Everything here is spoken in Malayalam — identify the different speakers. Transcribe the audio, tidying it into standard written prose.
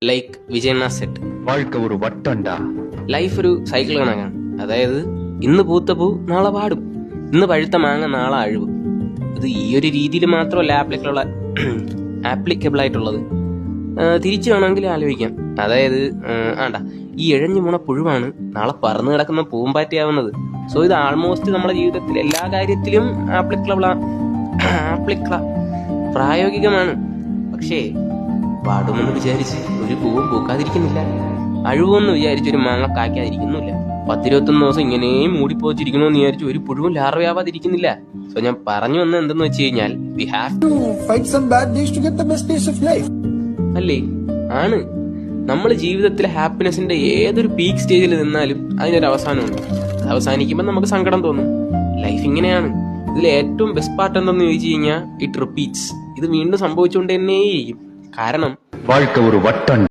Speaker 1: ലൈക്ക് വിജയണ്ണ സെറ്റ്
Speaker 2: வாழ்க்கை ஒரு வட்டம்டா.
Speaker 1: ലൈഫ് ഒരു സൈക്കിൾ കണക്കാണ്. അതായത് ഇന്ന് പൂത്ത പൂ നാളെ പാടും, ഇന്ന് പഴുത്ത മാങ്ങ നാളെ അഴിവും. ഇത് ഈ ഒരു രീതിയിൽ മാത്രമല്ല ആപ്ലിക്കബിൾ ആയിട്ടുള്ളത്. തിരിച്ചു വേണമെങ്കിൽ ആലോചിക്കാം. അതായത് ഈ ഇഴഞ്ഞു പോണ പുഴുവാണ് നാളെ പറന്നു കിടക്കുന്ന പൂമ്പാറ്റയാവുന്നത്. സോ ഇത് ആൾമോസ്റ്റ് നമ്മുടെ ജീവിതത്തിൽ എല്ലാ കാര്യത്തിലും പ്രായോഗികമാണ്. പക്ഷേ പാടുമെന്ന് വിചാരിച്ച് ഒരു പൂവും പൂക്കാതിരിക്കുന്നില്ല, അഴുവെന്ന് വിചാരിച്ച് ഒരു മാങ്ങ കായ്ക്കാതിരിക്കുന്നില്ല, 10-21 ദിവസം ഇങ്ങനെയും മൂടിപ്പോച്ചിരിക്കണമെന്ന് വിചാരിച്ച് ഒരു പുഴുവും ലാർവയാവാതിരിക്കുന്നില്ല. സോ ഞാൻ പറഞ്ഞു വന്നത് എന്തെന്ന് വെച്ച് കഴിഞ്ഞാൽ we have to
Speaker 3: fight some bad days to get the best days of life.
Speaker 1: അല്ലേ? ആണ്. നമ്മൾ ജീവിതത്തിലെ ഹാപ്പിനെസിന്റെ ഏതൊരു പീക്ക് സ്റ്റേജിൽ നിന്നാലും അതിനൊരു അവസാനമുണ്ട്. അത് അവസാനിക്കുമ്പോൾ നമുക്ക് സങ്കടം തോന്നും. ലൈഫ് ഇങ്ങനെയാണ്. ഇതിൽ ഏറ്റവും ബെസ്റ്റ് പാർട്ട് എന്തെന്ന് ചോദിച്ചു കഴിഞ്ഞാൽ ഇറ്റ് റിപ്പീറ്റ്സ്. ഇത് വീണ്ടും സംഭവിച്ചുകൊണ്ട് തന്നെയിരിക്കും. കാരണം
Speaker 2: வாழ்க்கை ஒரு வட்டம்.